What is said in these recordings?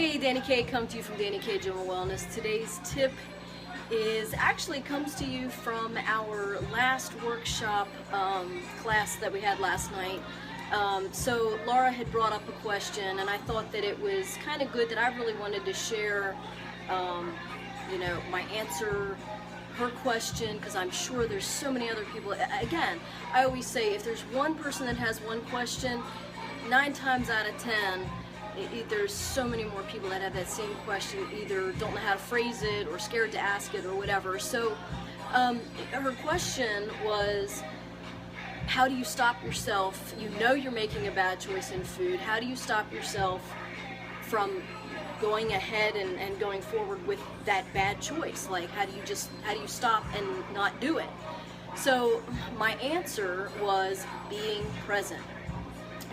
Hey, Dani K, come to you from Dani K General Wellness. Today's tip comes to you from our last workshop class that we had last night. So Laura had brought up a question, and I thought that it was kind of good that I really wanted to share, my answer, her question, because I'm sure there's so many other people. Again, I always say if there's one person that has one question, 9 times out of 10, there's so many more people that have that same question, either don't know how to phrase it or scared to ask it or whatever. So her question was, how do you stop yourself? You know you're making a bad choice in food. How do you stop yourself from going ahead and going forward with that bad choice? Like, how do you stop and not do it? So my answer was being present.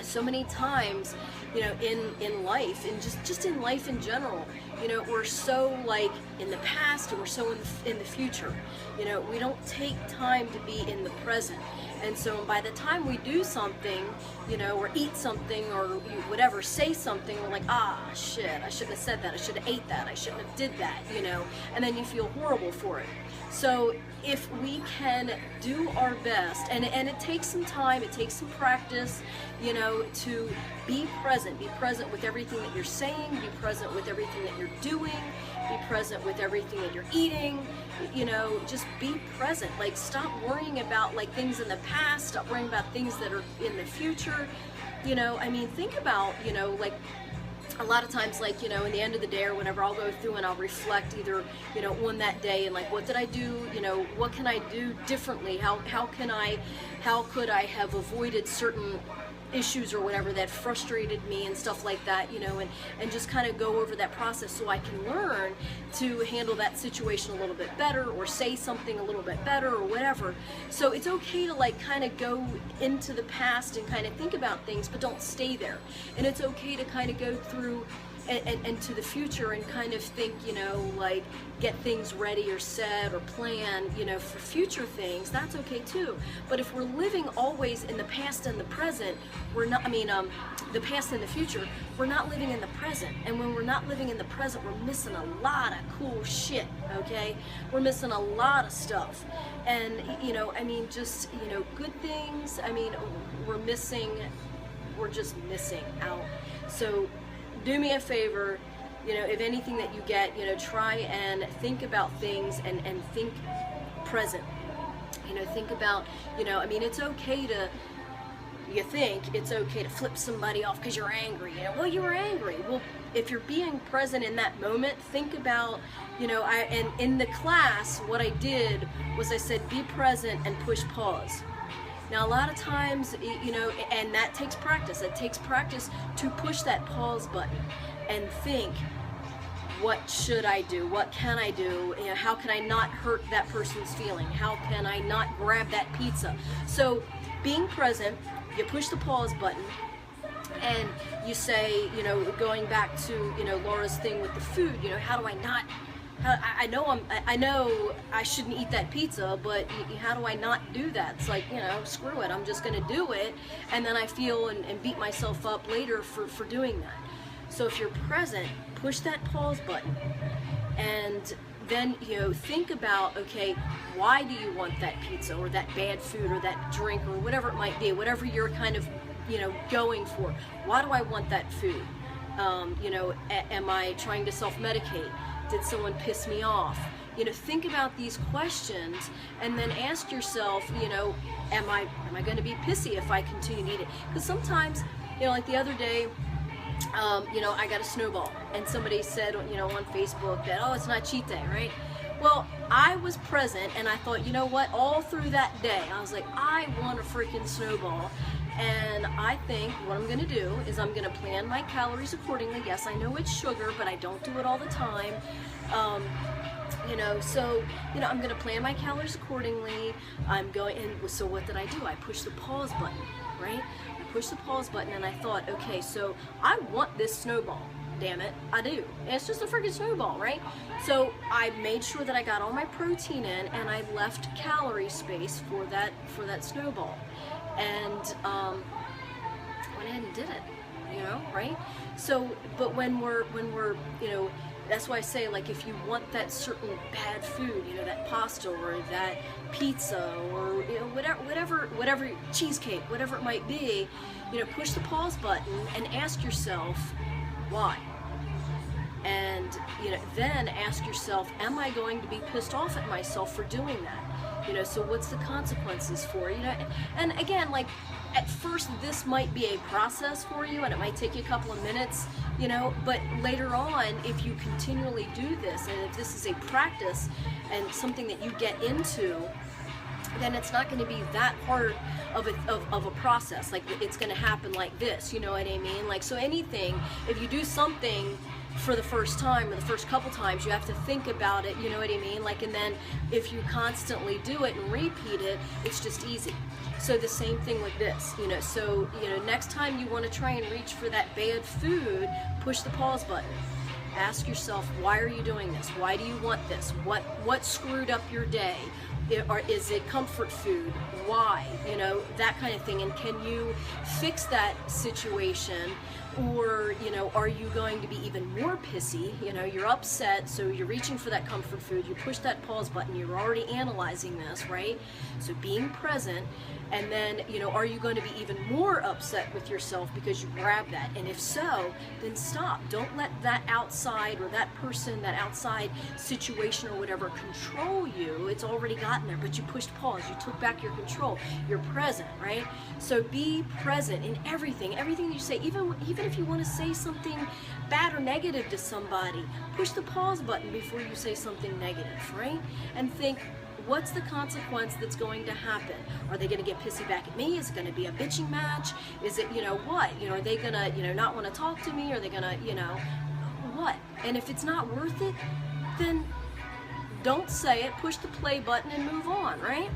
So many times, in life, and just in life in general, we're so like in the past and we're so in the future. We don't take time to be in the present. And so by the time we do something, or eat something or whatever, say something, we're like, ah, shit, I shouldn't have said that, I should have ate that, I shouldn't have did that, and then you feel horrible for it. So if we can do our best, and it takes some time, it takes some practice, to be present with everything that you're saying, be present with everything that you're doing, be present with everything that you're eating, just be present. Like, stop worrying about like things in the past, stop worrying about things that are in the future. Think about, like, a lot of times, like, in the end of the day or whenever, I'll go through and I'll reflect either, on that day and like, what did I do? What can I do differently? How could I have avoided certain issues or whatever that frustrated me and stuff like that, and just kind of go over that process so I can learn to handle that situation a little bit better or say something a little bit better or whatever. So it's okay to like kind of go into the past and kind of think about things, but don't stay there. And it's okay to kind of go through and to the future and kind of think, like get things ready or set or plan, for future things. That's okay too. But if we're living always in the past and the present, we're not, the past and the future, we're not living in the present. And when we're not living in the present, we're missing a lot of cool shit, okay? We're missing a lot of stuff. And, just, good things, we're just missing out. So do me a favor, if anything that you get, try and think about things and think present. Think about, it's okay to, it's okay to flip somebody off because you're angry. Well, you were angry. Well, if you're being present in that moment, think about, and in the class, what I did was I said, be present and push pause. Now, a lot of times, and that takes practice. It takes practice to push that pause button and think, what should I do? What can I do? How can I not hurt that person's feeling? How can I not grab that pizza? So being present, you push the pause button and you say, going back to, Laura's thing with the food, how do I not, I know I shouldn't eat that pizza, but how do I not do that? It's like, screw it, I'm just gonna do it, and then I feel and beat myself up later for doing that. So if you're present, push that pause button, and then, think about, okay, why do you want that pizza or that bad food or that drink or whatever it might be, whatever you're kind of, going for. Why do I want that food? Am I trying to self-medicate? Did someone piss me off? Think about these questions and then ask yourself, am I going to be pissy if I continue to eat it? Because sometimes, like the other day, I got a snowball and somebody said, on Facebook that, oh, it's not cheat day, right? Well, I was present and I thought, what, all through that day, I was like, I want a freaking snowball. And I think what I'm going to do is I'm going to plan my calories accordingly. Yes, I know it's sugar, but I don't do it all the time. So, I'm going to plan my calories accordingly. So what did I do? I pushed the pause button, right? I pushed the pause button and I thought, okay, so I want this snowball. Damn it, I do. It's just a freaking snowball, right? So I made sure that I got all my protein in and I left calorie space for that snowball. And went ahead and did it. you know, right? So, but when we're, you know, that's why I say, like, if you want that certain bad food, you know, that pasta or that pizza or, you know, whatever cheesecake, whatever it might be, you know, push the pause button and ask yourself, why? And, you know, then ask yourself, am I going to be pissed off at myself for doing that? You know, so what's the consequences for, you know? And again, like, at first this might be a process for you and it might take you a couple of minutes, you know, but later on, if you continually do this and if this is a practice and something that you get into, then it's not going to be that hard of a process. Like, it's going to happen like this, you know what I mean? Like, so anything, if you do something for the first time or the first couple times, you have to think about it, you know what I mean? Like, and then if you constantly do it and repeat it, it's just easy. So the same thing with this, you know, so, you know, next time you want to try and reach for that bad food, push the pause button. Ask yourself, why are you doing this? Why do you want this? What screwed up your day? Or is it comfort food? Why? You know, that kind of thing. And can you fix that situation? Or, you know, are you going to be even more pissy? You know, you're upset, so you're reaching for that comfort food. You push that pause button. You're already analyzing this, right? So being present. And then, you know, are you going to be even more upset with yourself because you grabbed that? And if so, then stop. Don't let that outside or that person, that outside situation or whatever control you. It's already gotten there, but you pushed pause. You took back your control. You're present, right? So be present in everything you say. Even if you want to say something bad or negative to somebody, push the pause button before you say something negative, right? And think, what's the consequence that's going to happen? Are they going to get pissy back at me? Is it going to be a bitching match? Is it, you know, what? You know, are they going to, you know, not want to talk to me? Are they going to, you know, what? And if it's not worth it, then don't say it, push the play button and move on, right?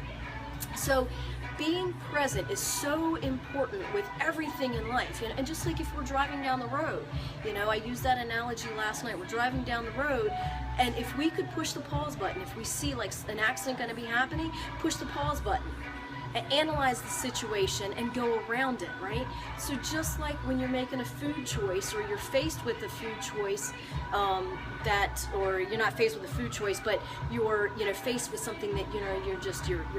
So being present is so important with everything in life, you know, and just like if we're driving down the road, you know, I used that analogy last night. We're driving down the road, and if we could push the pause button, if we see like an accident going to be happening, push the pause button and analyze the situation and go around it, right? So just like when you're making a food choice or you're faced with a food choice or you're not faced with a food choice, but you're, you know, faced with something that, you know, you're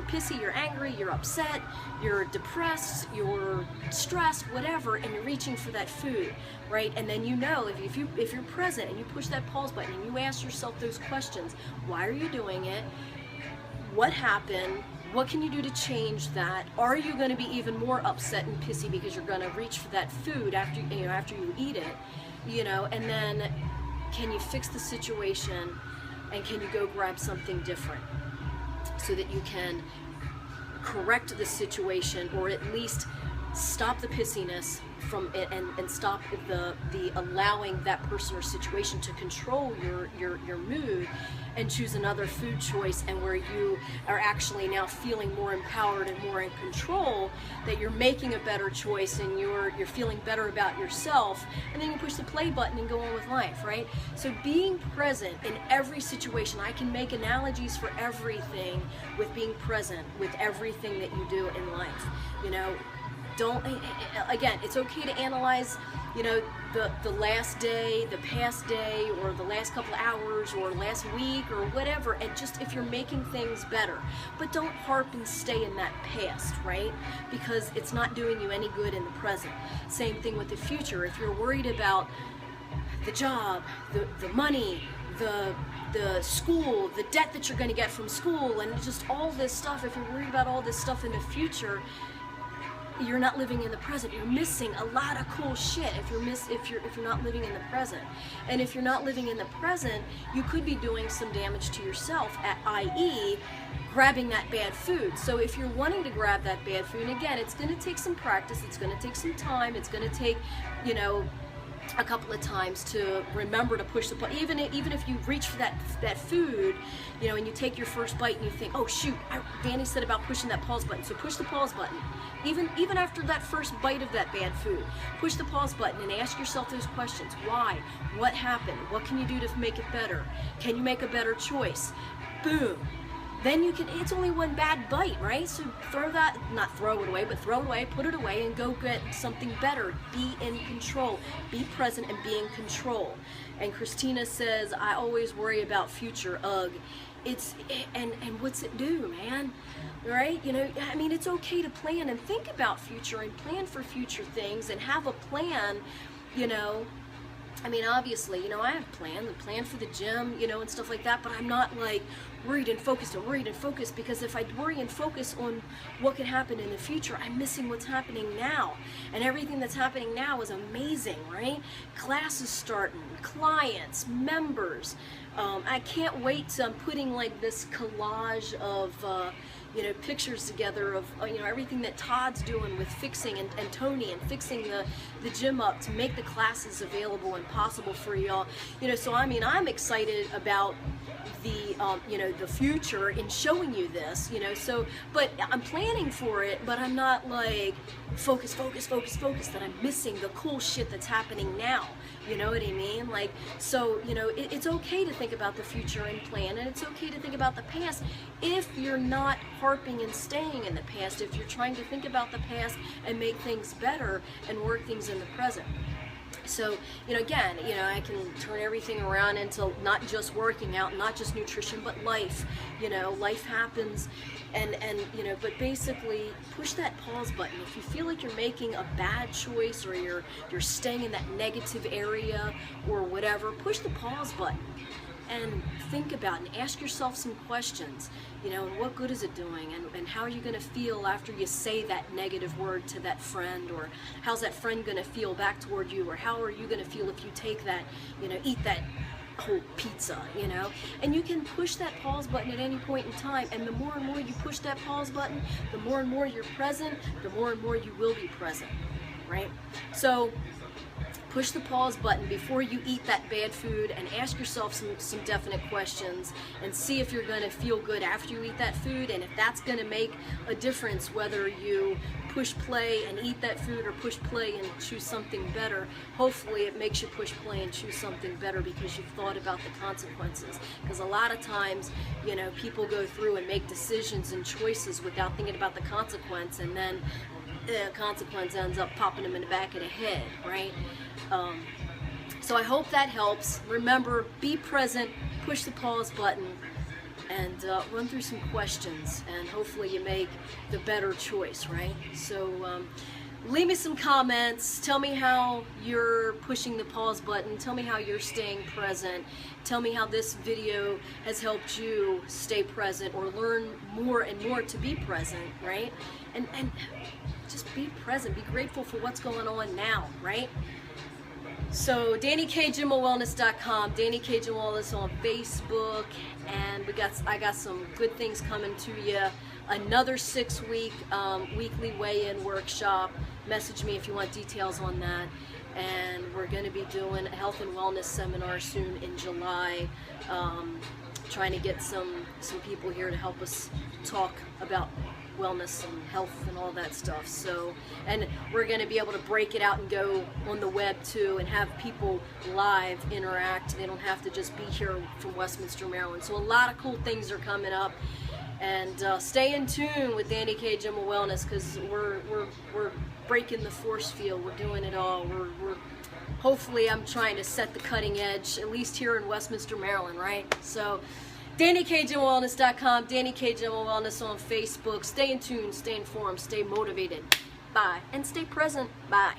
pissy, you're angry, you're upset, you're depressed, you're stressed, whatever, and you're reaching for that food, right? And then, you know, if you're present and you push that pause button and you ask yourself those questions, why are you doing it? What happened? What can you do to change that? Are you going to be even more upset and pissy because you're going to reach for that food after you eat it? You know, and then can you fix the situation and can you go grab something different so that you can correct the situation or at least stop the pissiness from it and stop the allowing that person or situation to control your mood, and choose another food choice, and where you are actually now feeling more empowered and more in control, that you're making a better choice and you're feeling better about yourself, and then you push the play button and go on with life, right? So being present in every situation, I can make analogies for everything with being present with everything that you do in life, you know. Again, it's okay to analyze, you know, the last day, the past day, or the last couple of hours, or last week, or whatever, and just if you're making things better. But don't harp and stay in that past, right? Because it's not doing you any good in the present. Same thing with the future. If you're worried about the job, the money, the school, the debt that you're going to get from school, and just all this stuff, if you're worried about all this stuff in the future, you're not living in the present. You're missing a lot of cool shit if you're not living in the present. And if you're not living in the present, you could be doing some damage to yourself, i.e. grabbing that bad food. So if you're wanting to grab that bad food, and again, it's going to take some practice, it's going to take some time, it's going to take, you know, a couple of times to remember to push the button. Even if you reach for that food, you know, and you take your first bite and you think, oh shoot, Dani said about pushing that pause button, so push the pause button. Even after that first bite of that bad food, push the pause button and ask yourself those questions. Why? What happened? What can you do to make it better? Can you make a better choice? Boom. then you can, it's only one bad bite, right? So throw that, not throw it away, but throw it away, put it away, and go get something better. Be in control. Be present and be in control. And Christina says, I always worry about future. Ugh. And what's it do, man? Right? You know, I mean, it's okay to plan and think about future and plan for future things and have a plan, you know. I mean, obviously, you know, I have a plan for the gym, you know, and stuff like that, but I'm not like worried and focused, because if I worry and focus on what could happen in the future, I'm missing what's happening now. And everything that's happening now is amazing, right? Classes starting, clients, members. I can't wait to, I'm putting like this collage of, you know, pictures together of, you know, everything that Todd's doing with fixing and Tony and fixing the gym up to make the classes available and possible for y'all. You know, so I mean, I'm excited about the, you know, the future in showing you this, you know, so, but I'm planning for it, but I'm not like focus that I'm missing the cool shit that's happening now. You know what I mean? Like, so, you know, it's okay to think about the future and plan, and it's okay to think about the past if you're not harping and staying in the past, if you're trying to think about the past and make things better and work things in the present. So, you know, again, you know, I can turn everything around into not just working out, not just nutrition, but life. You know, life happens, and you know, but basically push that pause button. If you feel like you're making a bad choice or you're staying in that negative area or whatever, push the pause button and think about it and ask yourself some questions, you know, and what good is it doing, and how are you going to feel after you say that negative word to that friend, or how's that friend going to feel back toward you, or how are you going to feel if you take that, you know, eat that whole pizza, you know. And you can push that pause button at any point in time, and the more and more you push that pause button, the more and more you're present, the more and more you will be present, right? So push the pause button before you eat that bad food and ask yourself some definite questions and see if you're going to feel good after you eat that food, and if that's going to make a difference whether you push play and eat that food or push play and choose something better. Hopefully it makes you push play and choose something better because you've thought about the consequences. Because a lot of times, you know, people go through and make decisions and choices without thinking about the consequence, and then the consequence ends up popping them in the back of the head, right? So I hope that helps. Remember, be present, push the pause button, and run through some questions, and hopefully you make the better choice, right? So leave me some comments. Tell me how you're pushing the pause button. Tell me how you're staying present. Tell me how this video has helped you stay present or learn more and more to be present, right? And just be present. Be grateful for what's going on now, right? So DaniKGymWellness.com, Dani K Gym Wellness on Facebook, and I got some good things coming to you. Another 6-week weekly weigh-in workshop. Message me if you want details on that. And we're going to be doing a health and wellness seminar soon in July. Trying to get some people here to help us talk about wellness and health and all that stuff. So, and we're going to be able to break it out and go on the web too and have people live interact. They don't have to just be here from Westminster, Maryland. So a lot of cool things are coming up, and stay in tune with Dani K Gym Wellness, because we're breaking the force field. We're doing it all. We're hopefully, I'm trying to set the cutting edge, at least here in Westminster, Maryland, right? So DaniKGymWellness.com, Dani K Gym Wellness on Facebook. Stay in tune, stay informed, stay motivated. Bye. And stay present. Bye.